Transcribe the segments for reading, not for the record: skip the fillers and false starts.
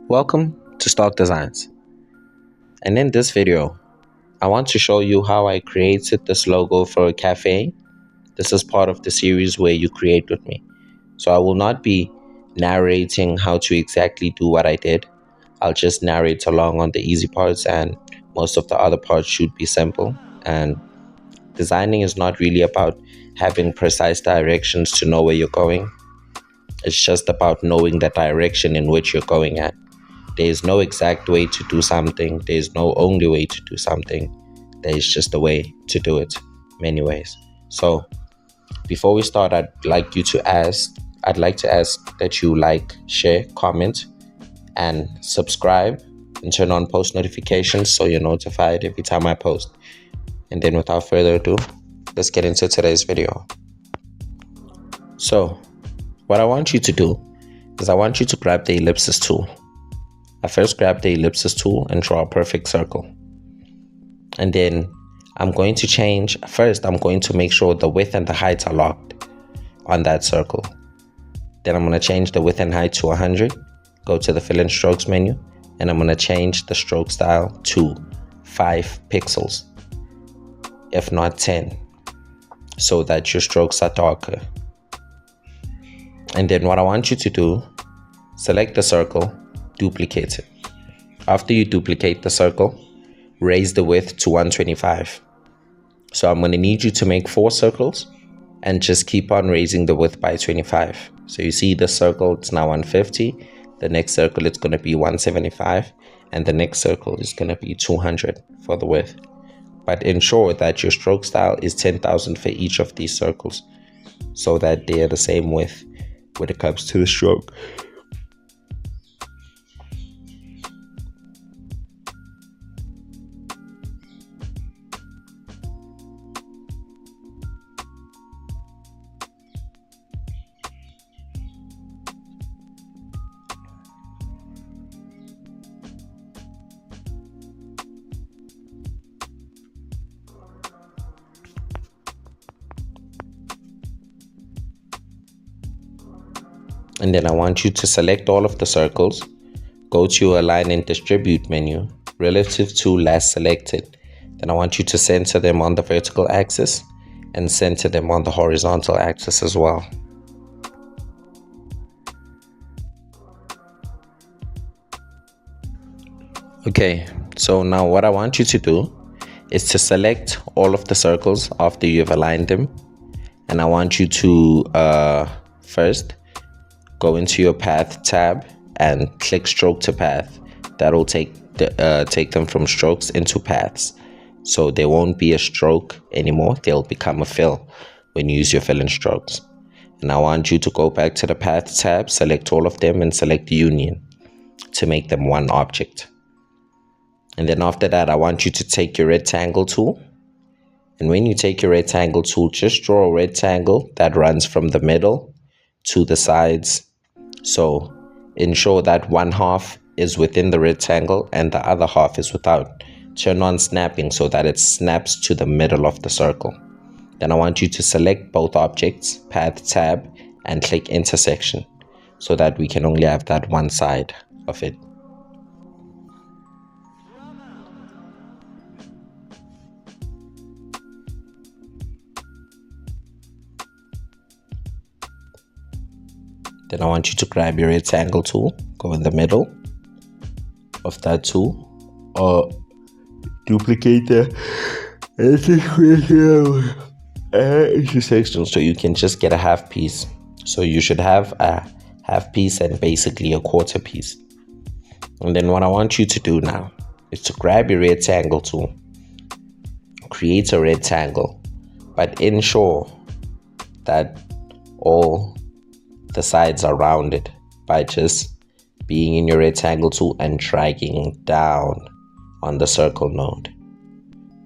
Welcome to Stock Designs, and in this video I want to show you how I created this logo for a cafe. This is part of the series where you create with me, so I will not be narrating how to exactly do what I did. I'll just narrate along on the easy parts, and most of the other parts should be simple. And designing is not really about having precise directions to know where you're going. It's just about knowing the direction in which you're going at. There is no exact way to do something. There is no only way to do something. There is just a way to do it, many ways. So before we start, I'd like to ask that you like, share, comment, and subscribe, and turn on post notifications so you're notified every time I post. And then without further ado, let's get into today's video. So what I want you to do is I want you to grab the ellipsis tool. I first grab the ellipsis tool and draw a perfect circle. And then I'm going to make sure the width and the height are locked on that circle. Then I'm going to change the width and height to 100, go to the fill in strokes menu, and I'm going to change the stroke style to 5 pixels, if not 10, so that your strokes are darker. And then what I want you to do, select the circle, duplicate it. After you duplicate the circle, raise the width to 125. So I'm going to need you to make 4 circles and just keep on raising the width by 25. So you see the circle, it's now 150. The next circle, it's going to be 175. And the next circle is going to be 200 for the width. But ensure that your stroke style is 10,000 for each of these circles, so that they're the same width when it comes to the stroke. And then I want you to select all of the circles, go to your Align and Distribute menu, relative to last selected. Then I want you to center them on the vertical axis and center them on the horizontal axis as well. Okay, so now what I want you to do is to select all of the circles after you've aligned them. And I want you to first go into your path tab and click stroke to path. That'll take them from strokes into paths. So there won't be a stroke anymore. They'll become a fill when you use your fill in strokes. And I want you to go back to the path tab, select all of them and select union to make them one object. And then after that, I want you to take your rectangle tool. And when you take your rectangle tool, just draw a rectangle that runs from the middle to the sides. So ensure that one half is within the rectangle and the other half is without. Turn on snapping so that it snaps to the middle of the circle. Then I want you to select both objects, path tab, and click intersection so that we can only have that one side of it. Then I want you to grab your rectangle tool, go in the middle of that tool, or duplicate the intersection so you can just get a half piece. So you should have a half piece and basically a quarter piece. And then what I want you to do now is to grab your rectangle tool, create a rectangle, but ensure that all the sides are rounded by just being in your rectangle tool and dragging down on the circle node.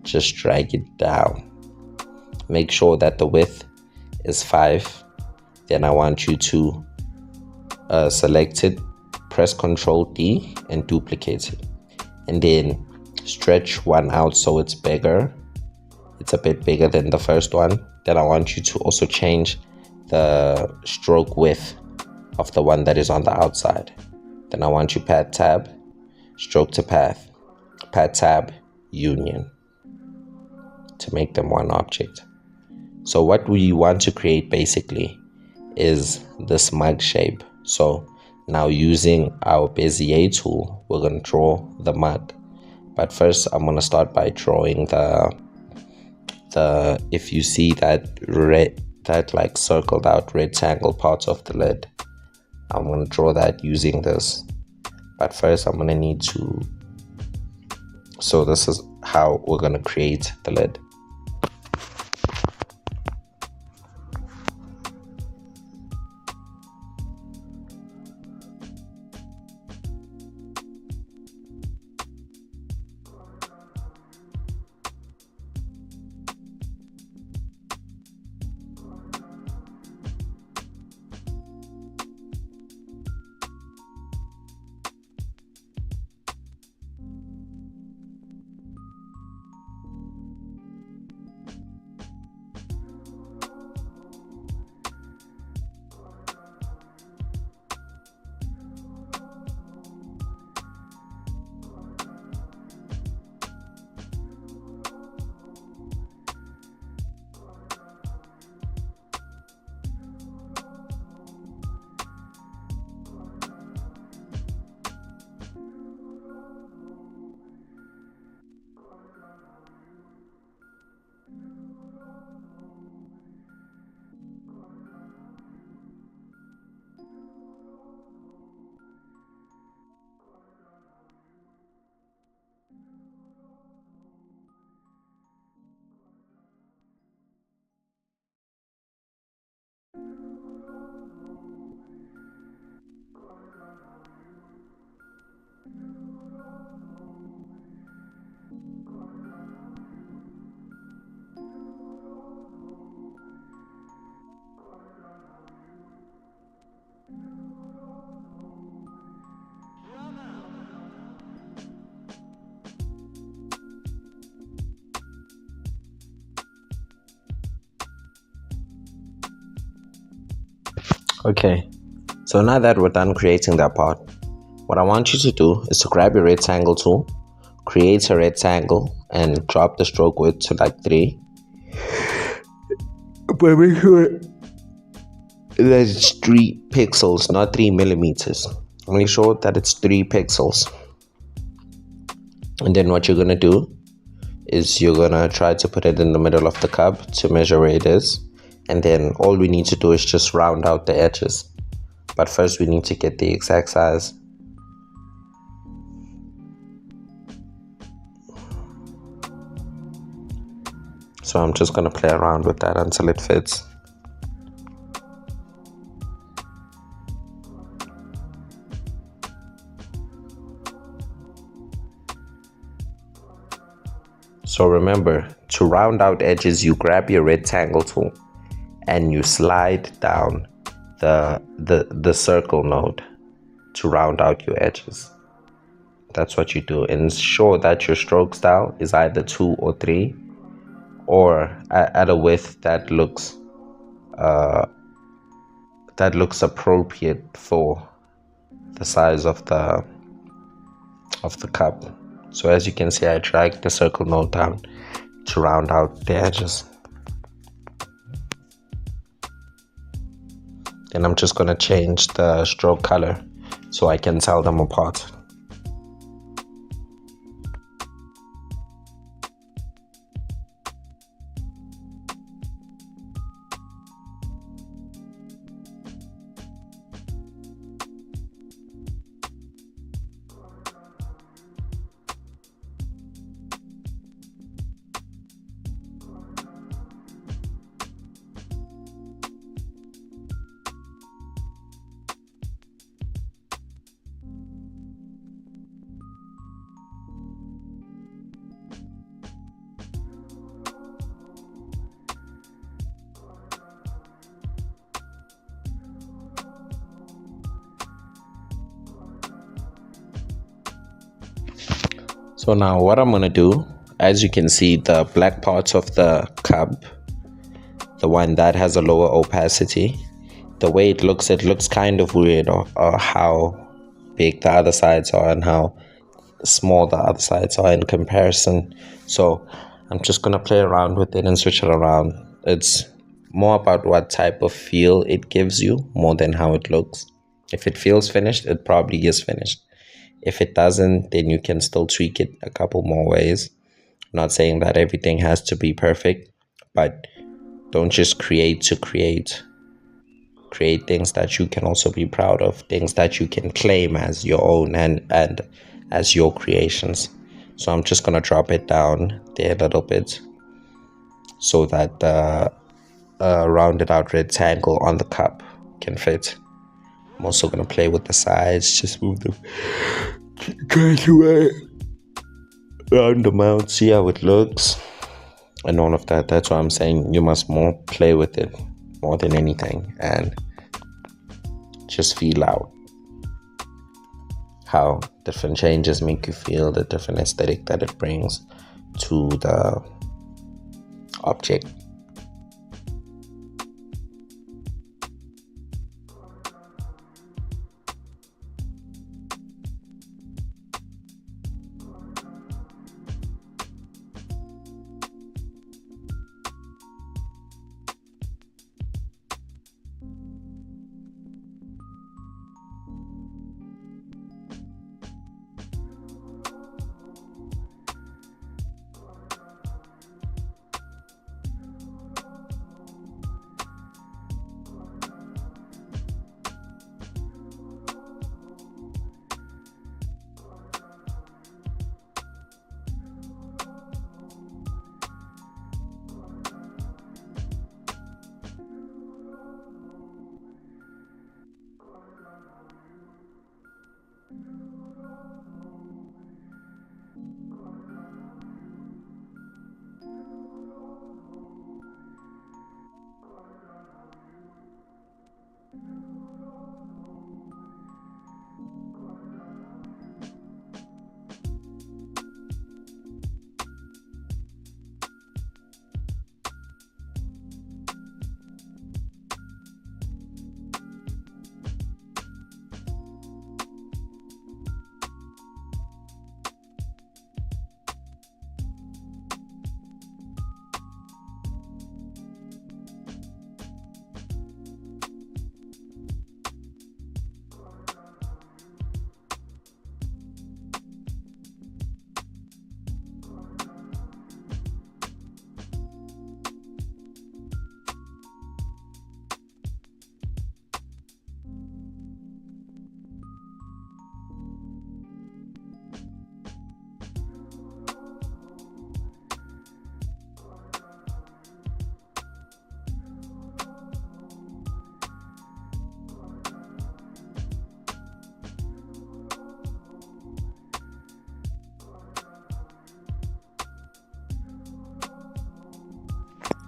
Just drag it down. Make sure that the width is 5. Then I want you to select it, press Ctrl D and duplicate it. And then stretch one out so it's bigger. It's a bit bigger than the first one. Then I want you to also change the stroke width of the one that is on the outside. Then I want you pad tab, stroke to path, pad tab, union to make them one object. So what we want to create basically is this mug shape. So now using our Bezier tool, we're going to draw the mug. But first I'm going to start by drawing the if you see that that like circled out rectangle part of the lid, I'm going to draw that using this. But first I'm going to need to, so this is how we're going to create the lid. Okay, so now that we're done creating that part, what I want you to do is to grab your rectangle tool, create a rectangle, and drop the stroke width to like 3. But make sure that it's 3 pixels, not 3 millimeters. Make sure that it's 3 pixels. And then what you're going to do is you're going to try to put it in the middle of the cup to measure where it is. And then all we need to do is just round out the edges. But first we need to get the exact size. So I'm just going to play around with that until it fits. So remember, to round out edges, you grab your rectangle tool and you slide down the circle node to round out your edges. That's what you do. Ensure that your stroke style is either 2 or 3, or at a width that looks appropriate for the size of the cup. So as you can see, I dragged the circle node down to round out the edges. Then I'm just going to change the stroke color so I can tell them apart. So now what I'm going to do, as you can see, the black parts of the cup, the one that has a lower opacity, the way it looks kind of weird, or how big the other sides are and how small the other sides are in comparison. So I'm just going to play around with it and switch it around. It's more about what type of feel it gives you more than how it looks. If it feels finished, it probably is finished. If it doesn't, then you can still tweak it a couple more ways. I'm not saying that everything has to be perfect, but don't just create to create. Create things that you can also be proud of, things that you can claim as your own and as your creations. So I'm just going to drop it down there a little bit so that the rounded out rectangle on the cup can fit. I'm also going to play with the sides, just move them kind away, round them out, see how it looks and all of that. That's why I'm saying you must more play with it more than anything and just feel out how different changes make you feel, the different aesthetic that it brings to the object.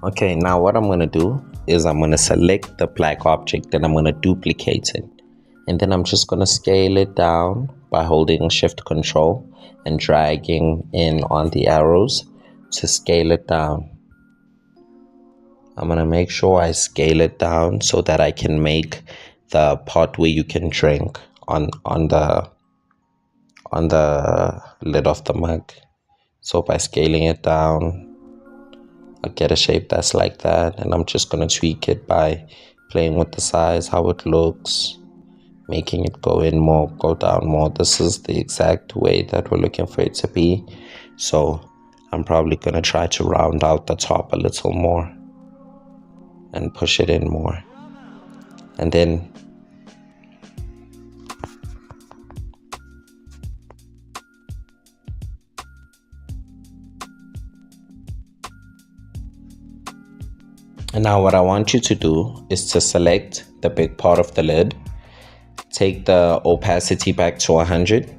Okay, now what I'm going to do is I'm going to select the black object and I'm going to duplicate it. And then I'm just going to scale it down by holding Shift Control and dragging in on the arrows to scale it down. I'm going to make sure I scale it down so that I can make the part where you can drink on the lid of the mug. So by scaling it down, I get a shape that's like that, and I'm just going to tweak it by playing with the size, how it looks, making it go in more, go down more. This is the exact way that we're looking for it to be. So I'm probably going to try to round out the top a little more and push it in more. And then now what I want you to do is to select the big part of the lid, take the opacity back to 100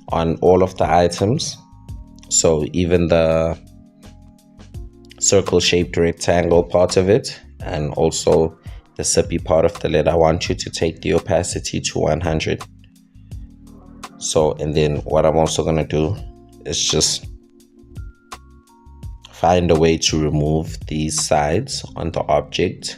on all of the items. So even the circle shaped rectangle part of it and also the sippy part of the lid, I want you to take the opacity to 100. So, and then what I'm also going to do is just find a way to remove these sides on the object.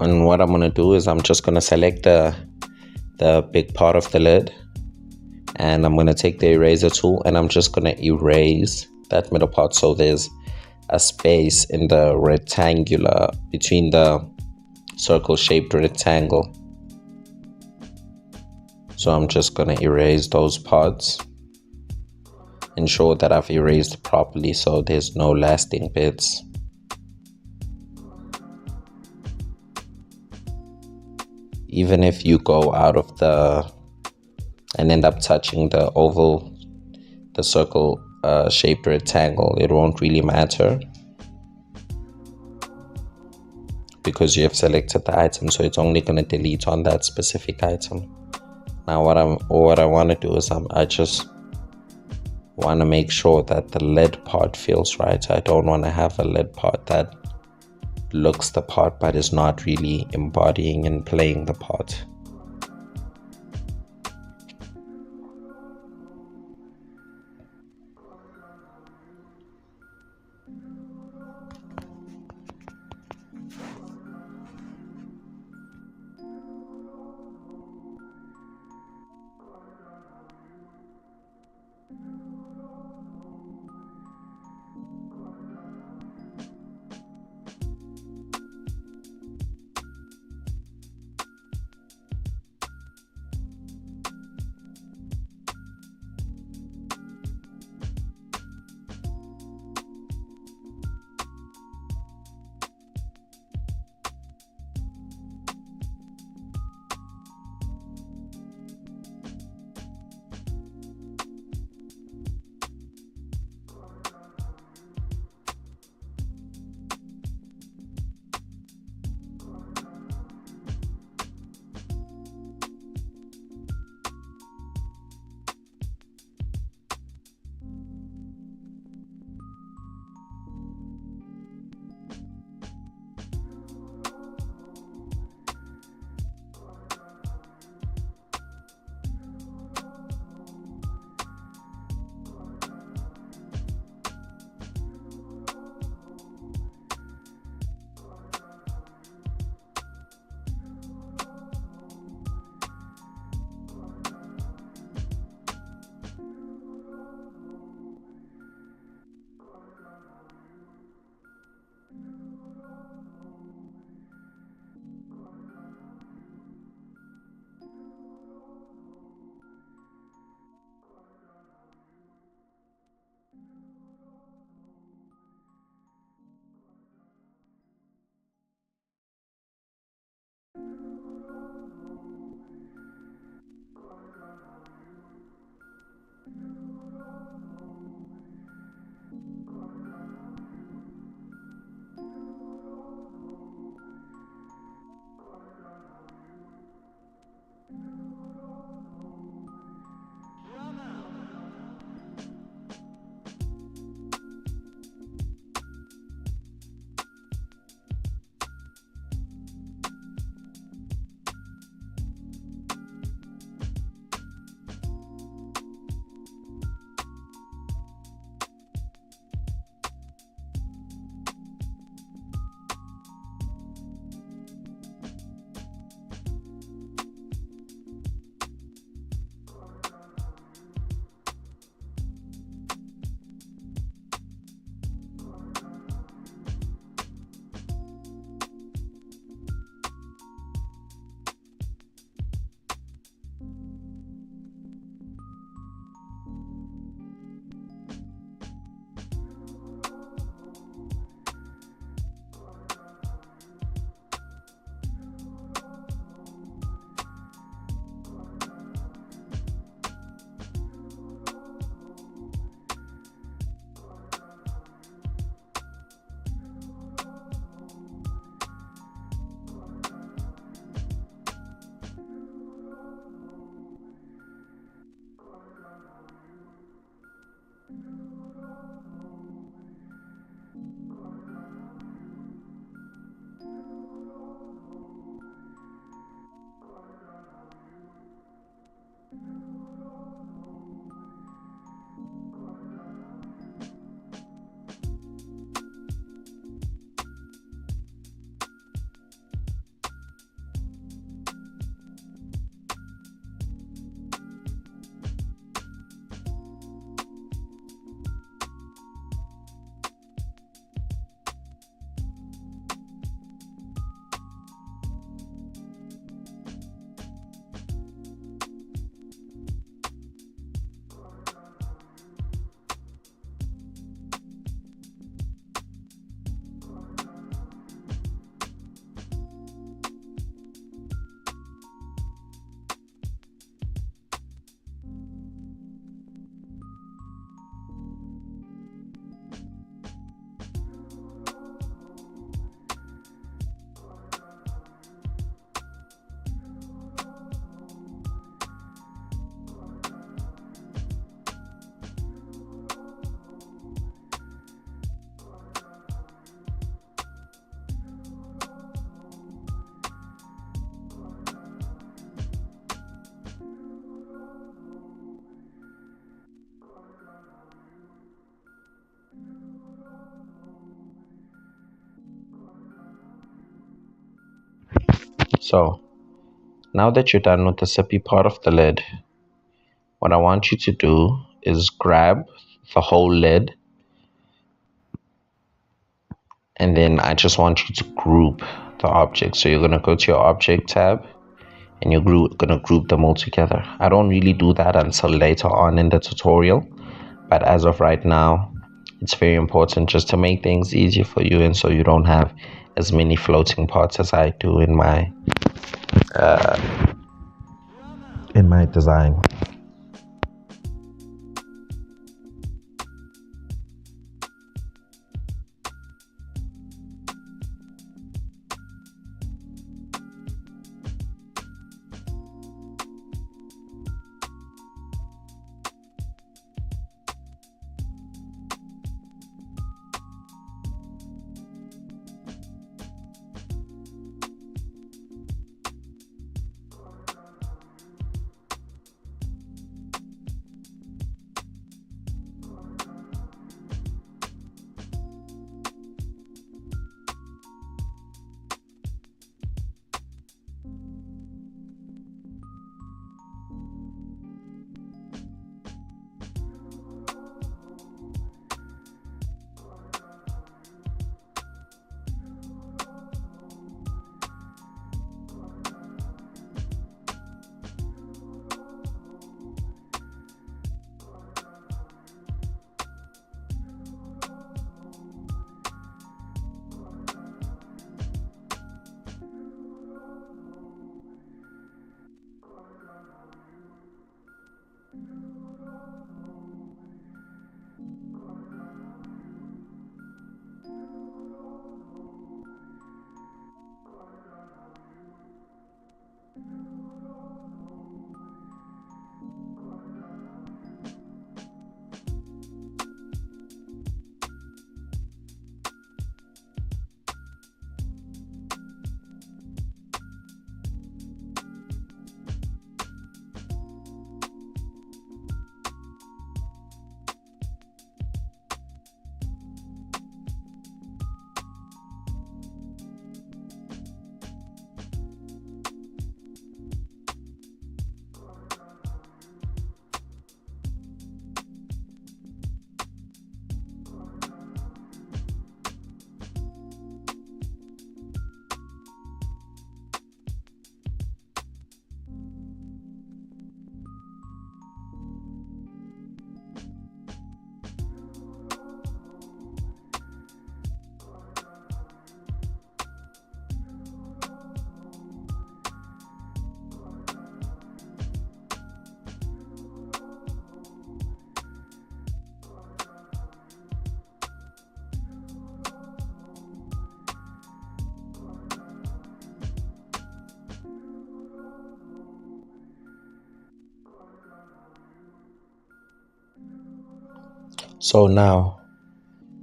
And what I'm going to do is I'm just going to select the big part of the lid, and I'm going to take the eraser tool and I'm just going to erase that middle part so there's a space in the rectangular between the circle shaped rectangle. So I'm just going to erase those parts, ensure that I've erased properly so there's no lasting bits. Even if you go out of and end up touching the circle shaped rectangle, it won't really matter because you have selected the item, so it's only going to delete on that specific item. Now what I want to do is I just want to make sure that the lid part feels right. I don't want to have a lid part that looks the part but is not really embodying and playing the part. So now that you're done with the sippy part of the lid, what I want you to do is grab the whole lid, and then I just want you to group the objects. So you're going to go to your object tab and you're going to group them all together. I don't really do that until later on in the tutorial, but as of right now, it's very important just to make things easier for you, and so you don't have as many floating parts as I do in my design. So now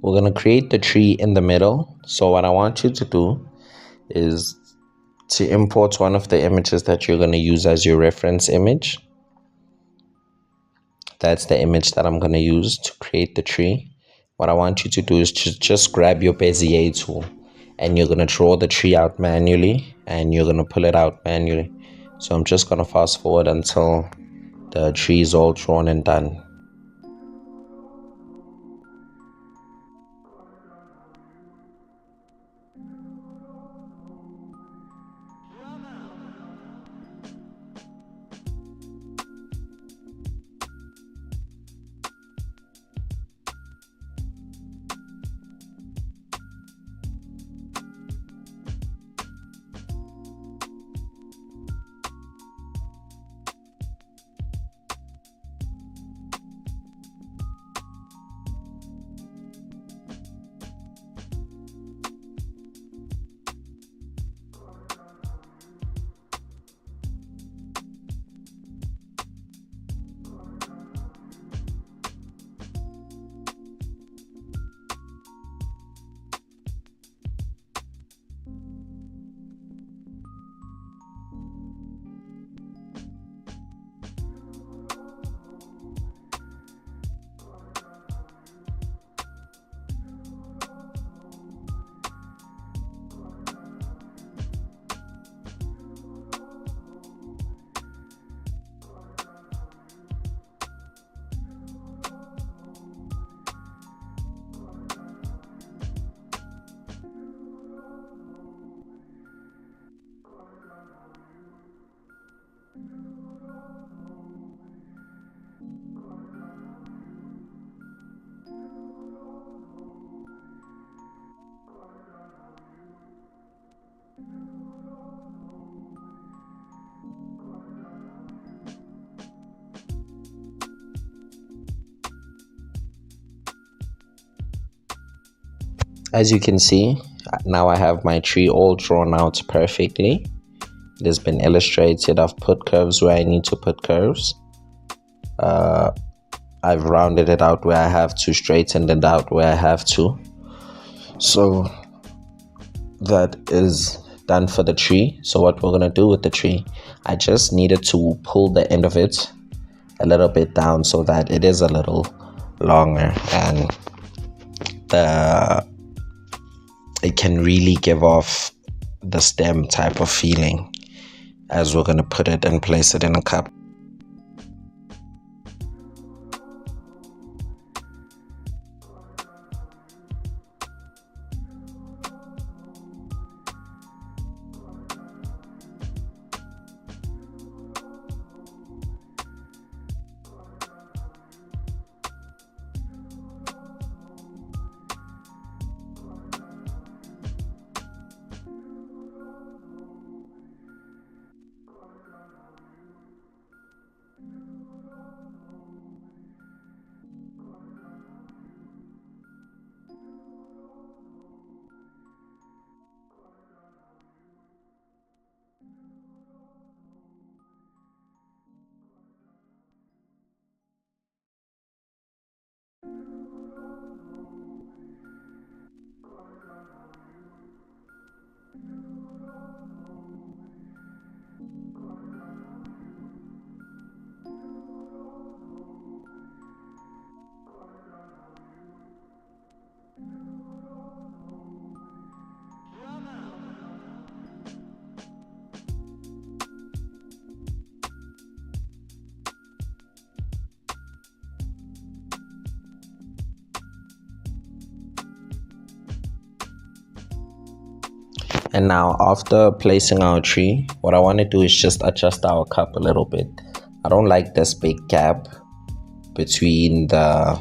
we're going to create the tree in the middle. So what I want you to do is to import one of the images that you're going to use as your reference image. That's the image that I'm going to use to create the tree. What I want you to do is to just grab your Bezier tool, and you're going to draw the tree out manually, and you're going to pull it out manually. So I'm just going to fast forward until the tree is all drawn and done. As you can see, now I have my tree all drawn out perfectly. It has been illustrated. I've put curves where I need to put curves. I've rounded it out where I have to, straightened it out where I have to. So that is done for the tree. So what we're gonna do with the tree, I just needed to pull the end of it a little bit down so that it is a little longer and it can really give off the stem type of feeling as we're gonna put it and place it in a cup. And now after placing our tree, what I want to do is just adjust our cup a little bit. I don't like this big gap between the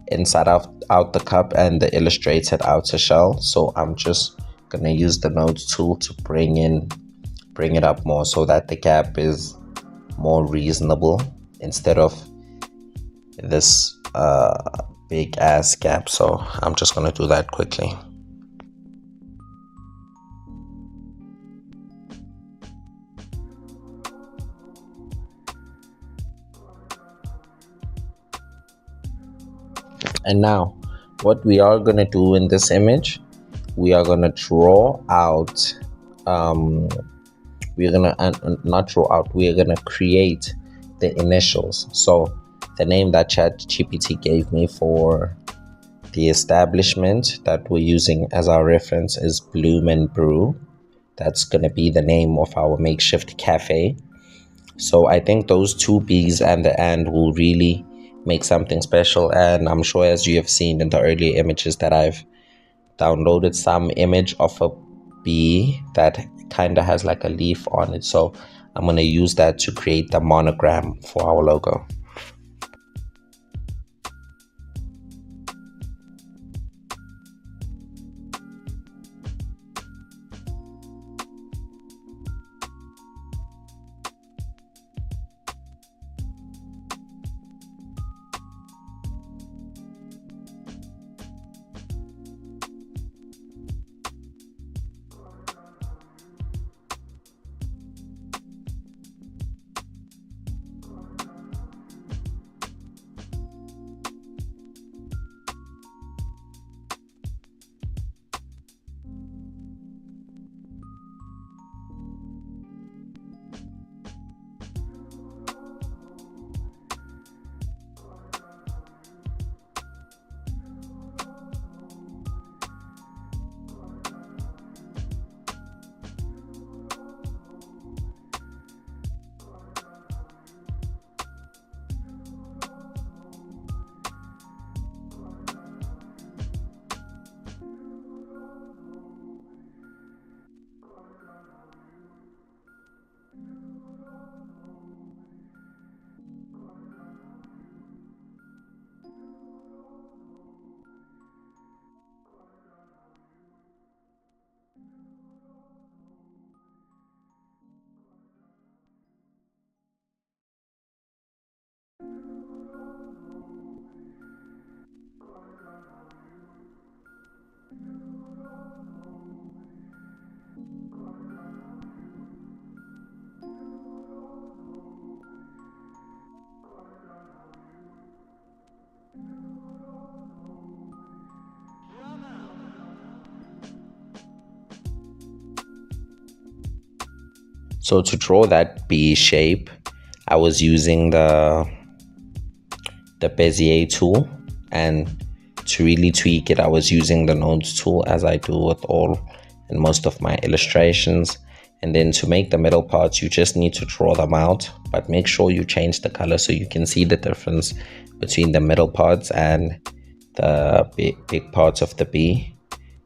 inside out the cup and the illustrated outer shell. So I'm just going to use the node tool to bring it up more so that the gap is more reasonable instead of this big ass gap. So I'm just going to do that quickly. And now what we are going to do in this image, we are going to draw out we're going to not draw out, we are going to create the initials. So the name that ChatGPT gave me for the establishment that we're using as our reference is Bloom and Brew. That's going to be the name of our makeshift cafe. So I think those two B's and the and will really make something special. And I'm sure, as you have seen in the earlier images, that I've downloaded some image of a bee that kind of has like a leaf on it. So I'm going to use that to create the monogram for our logo. So to draw that B shape, I was using the Bezier tool, and to really tweak it, I was using the nodes tool, as I do with all and most of my illustrations. And then to make the middle parts, you just need to draw them out, but make sure you change the color so you can see the difference between the middle parts and the big parts of the B.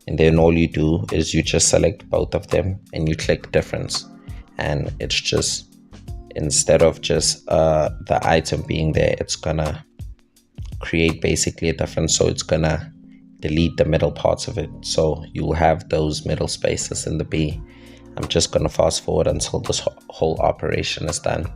And then all you do is you just select both of them and you click difference, and it's just, instead of just the item being there, it's gonna create basically a difference. So it's gonna delete the middle parts of it, so you'll have those middle spaces in the B. I'm just gonna fast forward until this whole operation is done.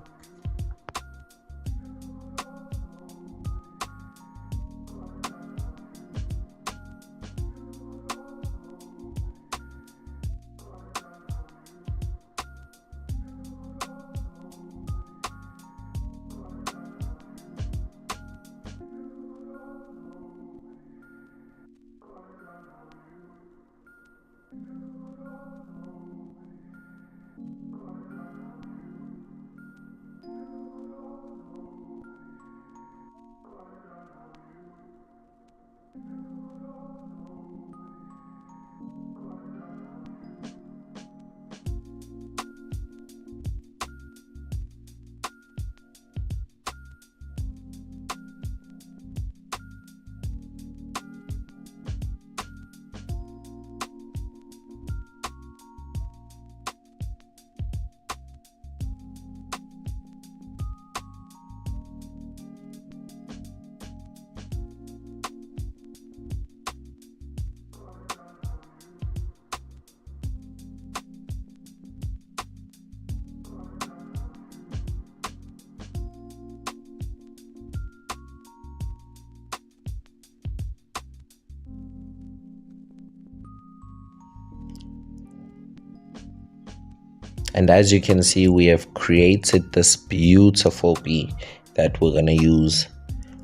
And as you can see, we have created this beautiful B that we're going to use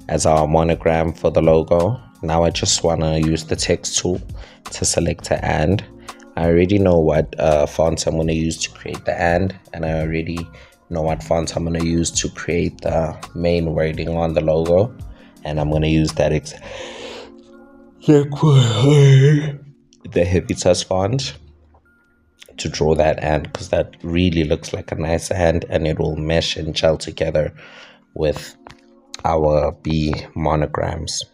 as our monogram for the logo. Now I just want to use the text tool to select a and. I already know what fonts I'm going to use to create the and I already know what fonts I'm going to use to create the main wording on the logo. And I'm going to use that the Helvetica font to draw that and, because that really looks like a nice hand, and it will mesh and gel together with our B monograms.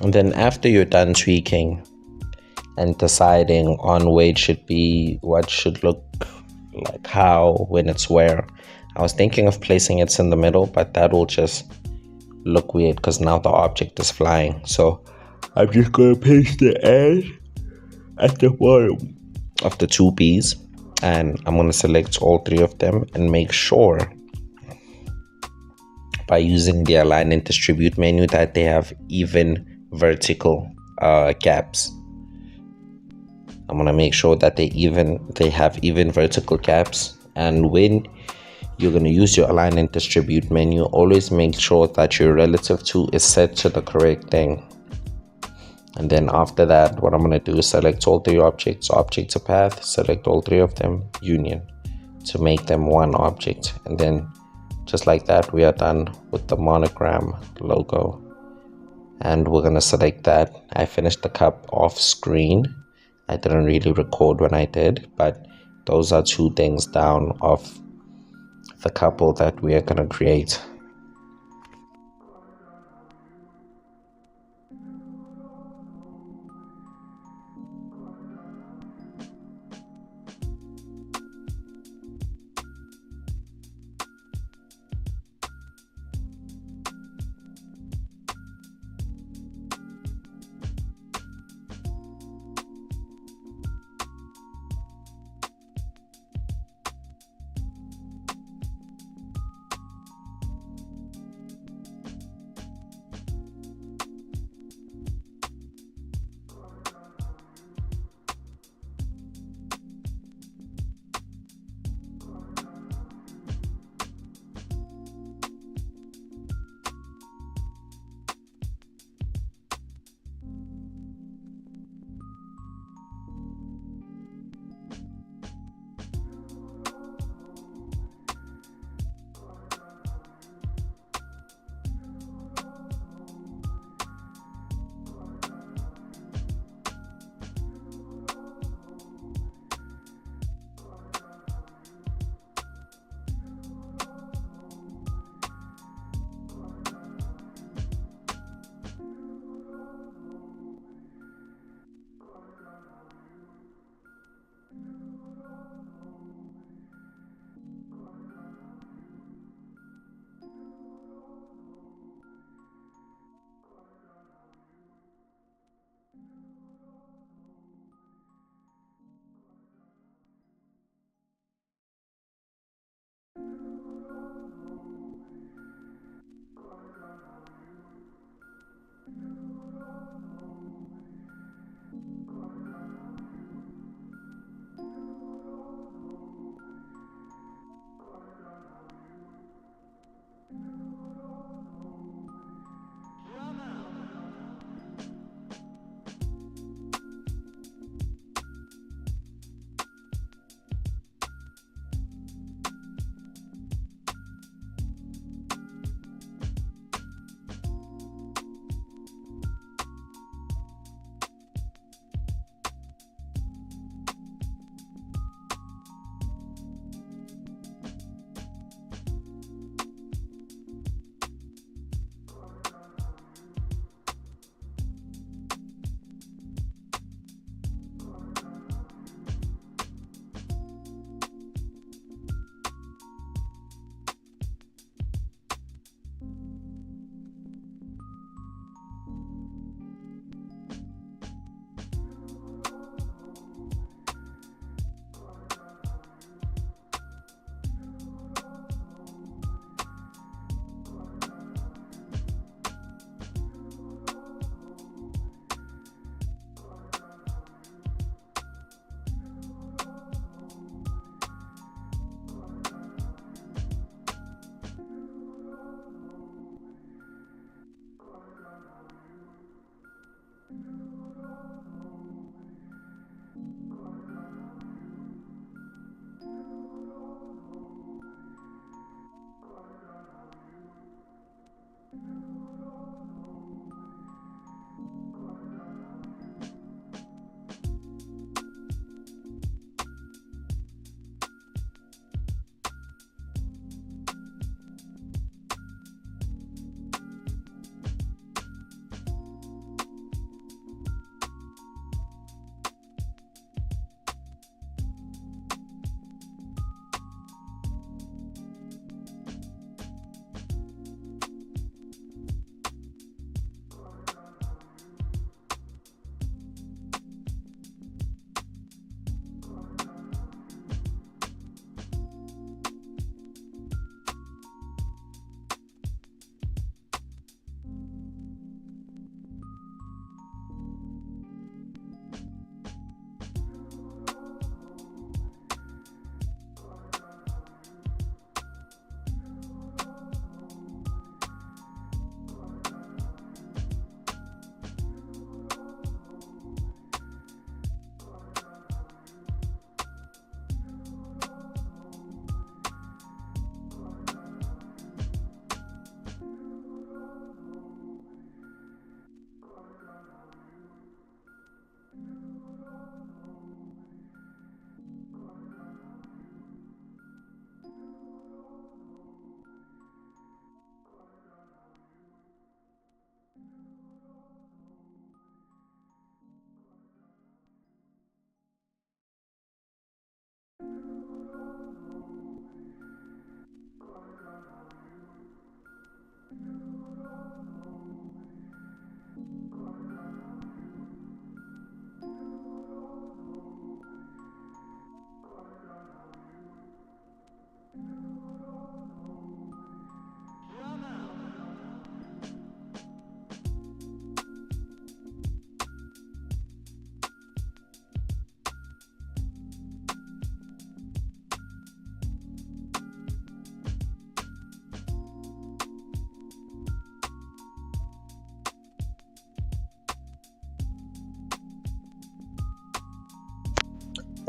And then after you're done tweaking and deciding on where it should be, what should look like how, when it's where, I was thinking of placing it in the middle, but that will just look weird because now the object is flying. So I'm just going to paste the and at the bottom of the two B's, and I'm going to select all three of them and make sure by using the align and distribute menu that they have even vertical gaps. I'm going to make sure that they have even vertical gaps. And when you're going to use your align and distribute menu, always make sure that your relative to is set to the correct thing. And then after that, what I'm going to do is select all three objects, object to path, select all three of them, union, to make them one object. And then just like that, we are done with the monogram logo. And we're going to select that. I finished the cup off screen. I didn't really record when I did, but those are two things down of the couple that we are going to create.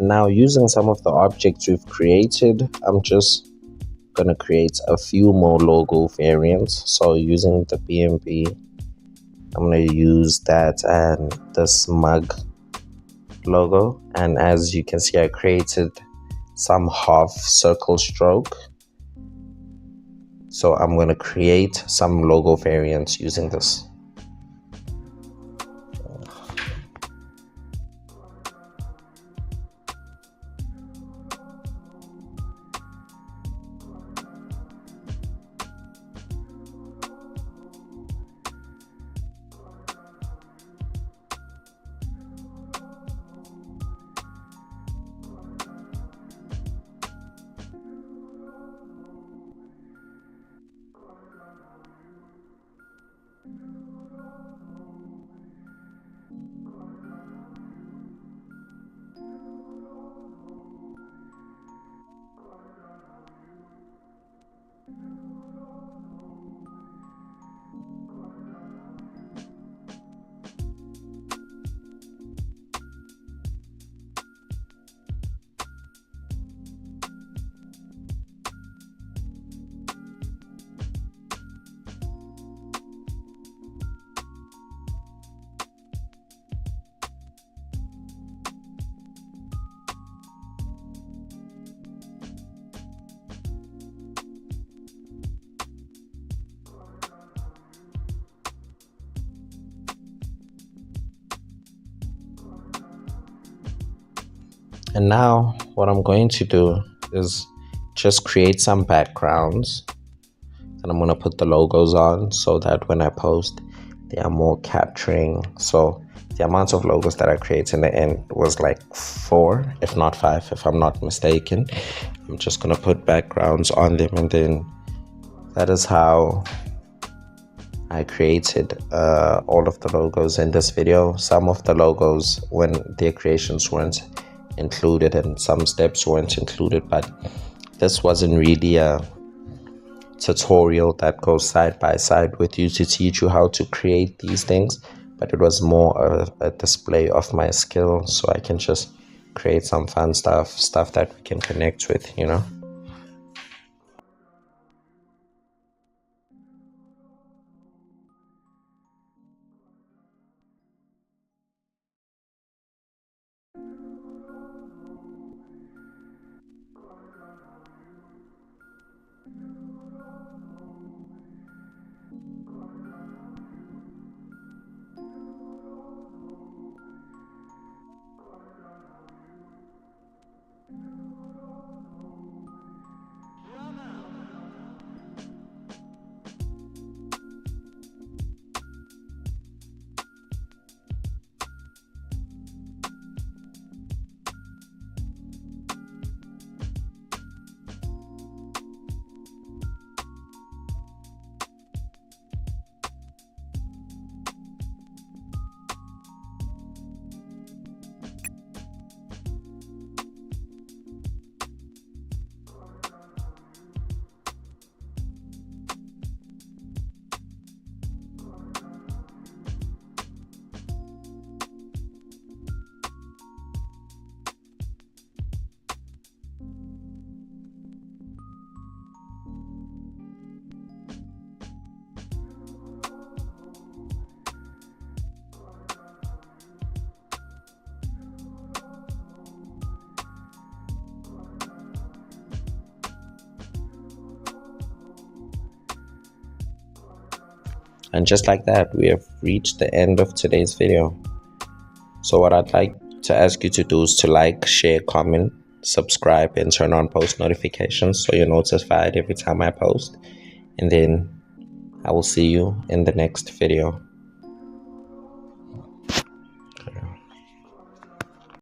And now, using some of the objects we've created, I'm just gonna create a few more logo variants. So using the BNB, I'm gonna use that and this mug logo. And as you can see, I created some half circle stroke. So I'm gonna create some logo variants using this. And now what I'm going to do is just create some backgrounds, and I'm going to put the logos on so that when I post, they are more capturing. So the amount of logos that I created in the end was like 4, if not 5, if I'm not mistaken. I'm just going to put backgrounds on them, and then that is how I created all of the logos in this video. Some of the logos, when their creations weren't included and some steps weren't included, but this wasn't really a tutorial that goes side by side with you to teach you how to create these things, but it was more a display of my skill, so I can just create some fun stuff that we can connect with, you know. And just like that, we have reached the end of today's video. So what I'd like to ask you to do is to like, share, comment, subscribe, and turn on post notifications so you're notified every time I post. And then I will see you in the next video.